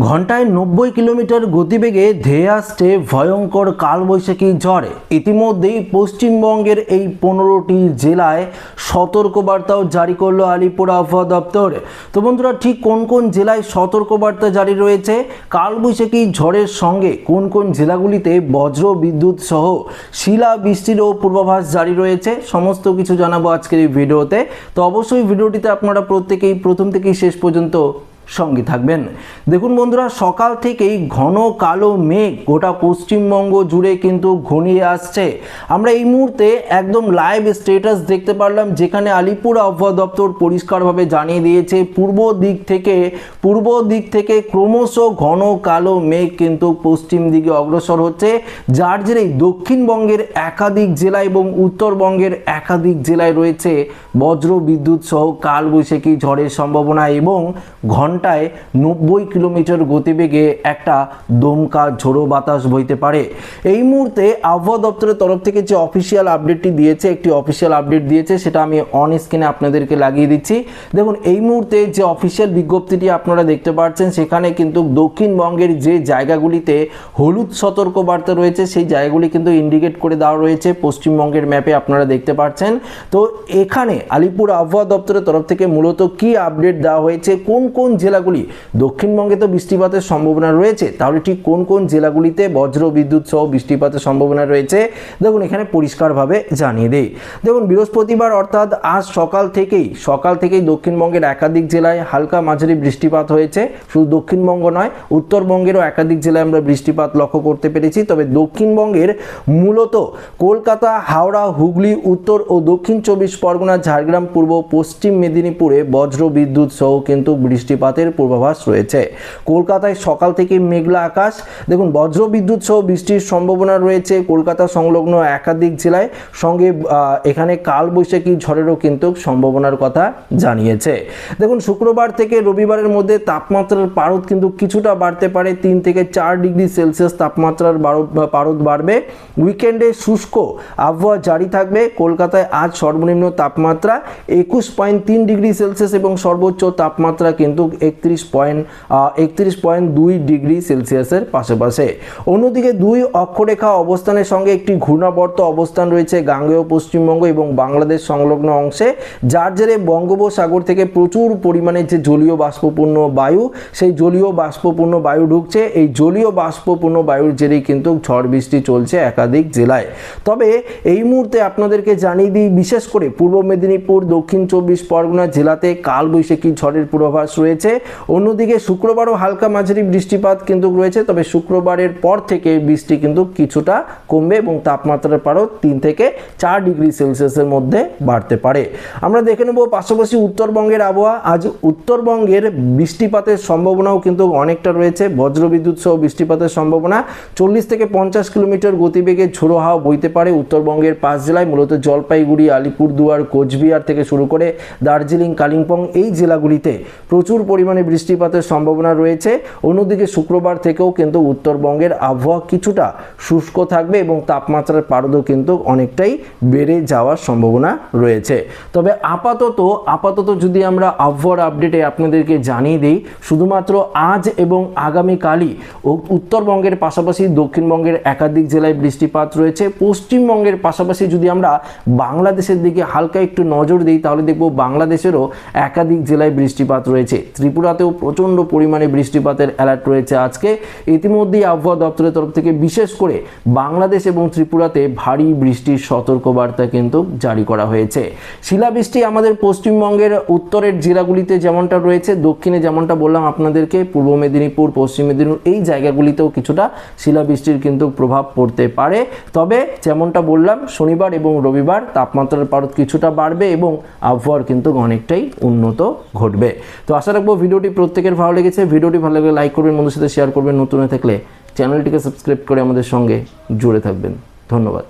ঘন্টায় 90 কিলোমিটার গতিবেগে ধেয়ে আসছে ভয়ঙ্কর কালবৈশাখী ঝড়। ইতিমধ্যেই পশ্চিমবঙ্গের এই 15টি জেলায় সতর্কবার্তাও জারি করলো আলিপুর আবহাওয়া দপ্তর। তো বন্ধুরা, ঠিক কোন কোন জেলায় সতর্কবার্তা জারি রয়েছে, কালবৈশাখী ঝড়ের সঙ্গে কোন কোন জেলাগুলিতে বজ্র বিদ্যুৎ সহ শিলা বৃষ্টিরও পূর্বাভাস জারি রয়েছে, সমস্ত কিছু জানাবো আজকের এই ভিডিওতে। তো অবশ্যই ভিডিওটিতে আপনারা প্রত্যেকেই প্রথম থেকেই শেষ পর্যন্ত সঙ্গে থাকবেন। দেখুন বন্ধুরা, সকাল থেকেই ঘন কালো মেঘ গোটা পশ্চিমবঙ্গ জুড়ে কিন্তু ঘনিয়ে আসছে। আমরা এই মুহূর্তে একদম লাইভ স্ট্যাটাস দেখতে পারলাম, যেখানে আলিপুর আবহাওয়া দপ্তর পরিষ্কারভাবে জানিয়ে দিয়েছে পূর্ব দিক থেকে ক্রমশ ঘন কালো মেঘ কিন্তু পশ্চিম দিকে অগ্রসর হচ্ছে, যার জেরেই দক্ষিণবঙ্গের একাধিক জেলা এবং উত্তরবঙ্গের একাধিক জেলায় রয়েছে বজ্র বিদ্যুৎ সহ কালবৈশাখী ঝড়ের সম্ভাবনা এবং ঘন্টায় 90 কিলোমিটার গতিবেগে একটা দমকা ঝোড়ো বাতাস বইতে পারে। এই মুহূর্তে আবহাওয়া দপ্তরের তরফ থেকে যে অফিসিয়াল আপডেটটি দিয়েছে, একটি অফিসিয়াল আপডেট দিয়েছে, সেটা আমি অন স্ক্রিনে আপনাদেরকে লাগিয়ে দিচ্ছি। দেখুন, এই মুহূর্তে যে অফিসিয়াল বিজ্ঞপ্তিটি আপনারা দেখতে পাচ্ছেন, সেখানে কিন্তু দক্ষিণবঙ্গের যে জায়গাগুলিতে হলুদ সতর্কবার্তা রয়েছে সেই জায়গাগুলি কিন্তু ইন্ডিকেট করে দেওয়া রয়েছে পশ্চিমবঙ্গের ম্যাপে, আপনারা দেখতে পাচ্ছেন। তো এখানে আলিপুর আবহাওয়া দপ্তরের তরফ থেকে মূলত কি আপডেট দেওয়া হয়েছে, কোন কোন জেলাগুলি, দক্ষিণবঙ্গে তো বৃষ্টিপাতের সম্ভাবনা রয়েছে, তাহলে ঠিক কোন কোন জেলাগুলিতে বজ্র বিদ্যুৎ সহ বৃষ্টিপাতের সম্ভাবনা রয়েছে, দেখুন এখানে পরিষ্কারভাবে জানিয়ে দেই। দেখুন, বৃহস্পতিবার অর্থাৎ আজ সকাল থেকেই দক্ষিণবঙ্গের একাধিক জেলায় হালকা মাঝারি বৃষ্টিপাত হয়েছে। শুধু দক্ষিণবঙ্গ নয়, উত্তরবঙ্গেরও একাধিক জেলায় আমরা বৃষ্টিপাত লক্ষ্য করতে পেরেছি। তবে দক্ষিণবঙ্গের মূলত কলকাতা, হাওড়া, হুগলি, উত্তর ও দক্ষিণ 24 পরগনা, ঝাড়গ্রাম, পূর্ব পশ্চিম মেদিনীপুরে বজ্র বিদ্যুৎ সহ কিন্তু বৃষ্টিপাতের পূর্বাভাস রয়েছে। কলকাতায় সকাল থেকে মেঘলা আকাশ। দেখুন, বজ্র বিদ্যুৎ সহ বৃষ্টির সম্ভাবনা রয়েছে কলকাতা সংলগ্ন একাধিক জেলায়, সঙ্গে এখানে কালবৈশাখী ঝড়েরও কিন্তু সম্ভাবনার কথা জানিয়েছে। দেখুন, শুক্রবার থেকে রবিবারের মধ্যে তাপমাত্রার পারদ কিন্তু কিছুটা বাড়তে পারে, 3 থেকে 4 ডিগ্রি সেলসিয়াস তাপমাত্রার পারদ বাড়বে। উইকেন্ডে শুষ্ক আবহাওয়া জারি থাকবে। কলকাতায় আজ সর্বনিম্ন তাপমাত্রা 21.3 ডিগ্রি সেলসিয়াস এবং সর্বোচ্চ তাপমাত্রা কিন্তু 31.2 ডিগ্রি সেলসিয়াসের পাশাপাশি। অন্যদিকে 2 অক্ষরেখা অবস্থানের সঙ্গে একটি ঘূর্ণাবর্ত অবস্থান রয়েছে গাঙ্গেয় পশ্চিমবঙ্গ এবং বাংলাদেশ সংলগ্ন অংশে, যার জেরে বঙ্গোপসাগর থেকে প্রচুর পরিমাণে যে জলীয় বাষ্পপূর্ণ বায়ু, সেই জলীয় বাষ্পপূর্ণ বায়ু ঢুকছে। এই জলীয় বাষ্পপূর্ণ বায়ুর জেরেই কিন্তু ঝড় বৃষ্টি চলছে একাধিক জেলায়। তবে এই মুহূর্তে আপনাদেরকে জানিয়ে দিই, বিশেষ করে পূর্ব মেদিনীপুর, দক্ষিণ 24 পরগনা জেলাতে কালবৈশাখী ঝড়ের পূর্বাভাস রয়েছে। অন্যদিকে শুক্রবারও হালকা মাঝারি বৃষ্টিপাত কিন্তু রয়েছে, তবে শুক্রবারের পর থেকে বৃষ্টি কিন্তু কিছুটা কমবে এবং তাপমাত্রার পারদ 3 থেকে 4 ডিগ্রি সেলসিয়াসের মধ্যে বাড়তে পারে। আমরা দেখে নেব পাশাপাশি উত্তরবঙ্গের আবহাওয়া। আজ উত্তরবঙ্গের বৃষ্টিপাতের সম্ভাবনাও কিন্তু অনেকটা রয়েছে, বজ্রবিদ্যুৎ সহ বৃষ্টিপাতের সম্ভাবনা। 40 থেকে 50 কিলোমিটার গতিবেগে ঝোড়ো হাওয়া বইতে পারে উত্তরবঙ্গের 5 জেলায়, মূলত জলপাইগুড়ি, আলিপুরদুয়ার, কোচবিহার থেকে শুরু করে দার্জিলিং, কালিম্পং এই জেলাগুলিতে প্রচুর পরিমাণে বৃষ্টিপাতের সম্ভাবনা রয়েছে। অন্যদিকে শুক্রবার থেকেও কিন্তু উত্তরবঙ্গের আবহাওয়া কিছুটা শুষ্ক থাকবে এবং তাপমাত্রার পারদও কিন্তু অনেকটাই বেড়ে যাওয়ার সম্ভাবনা রয়েছে। তবে আপাতত যদি আমরা আবহাওয়ার আপডেটে আপনাদেরকে জানিয়ে দিই, শুধুমাত্র আজ এবং আগামীকালই উত্তরবঙ্গের পাশাপাশি দক্ষিণবঙ্গের একাধিক জেলায় বৃষ্টিপাত রয়েছে। পশ্চিমবঙ্গের পাশাপাশি যদি আমরা বাংলাদেশের দিকে হালকা একটু নজর দিই, তাহলে দেখব বাংলাদেশেরও একাধিক জেলায় বৃষ্টিপাত রয়েছে। ত্রিপুরাতেও প্রচণ্ড পরিমাণে বৃষ্টিপাতের অ্যালার্ট রয়েছে আজকে। ইতিমধ্যেই আবহাওয়া দপ্তরের তরফ থেকে বিশেষ করে বাংলাদেশ এবং ত্রিপুরাতে ভারী বৃষ্টির সতর্কবার্তা কিন্তু জারি করা হয়েছে। শিলাবৃষ্টি আমাদের পশ্চিমবঙ্গের উত্তরের জেলাগুলিতে যেমনটা রয়েছে, দক্ষিণে যেমনটা বললাম আপনাদেরকে, পূর্ব মেদিনীপুর, পশ্চিম মেদিনীপুর এই জায়গাগুলিতেও কিছুটা শিলাবৃষ্টির কিন্তু প্রভাব পড়তে পারে। তবে যেমনটা বললাম, শনিবার এবং রবিবার তাপমাত্রার পারদ কিছুটা বাড়বে এবং আবহাওয়ার কিন্তু অনেকটাই উন্নত ঘটবে। তো আশা রাখবো ভিডিওটি প্রত্যেকের ভালো লেগেছে। ভিডিওটি ভালো লাগলে লাইক করবেন, বন্ধুদের সাথে শেয়ার করবেন, নতুন হয়ে থাকলে চ্যানেলটিকে সাবস্ক্রাইব করে আমাদের সঙ্গে জুড়ে থাকবেন। ধন্যবাদ।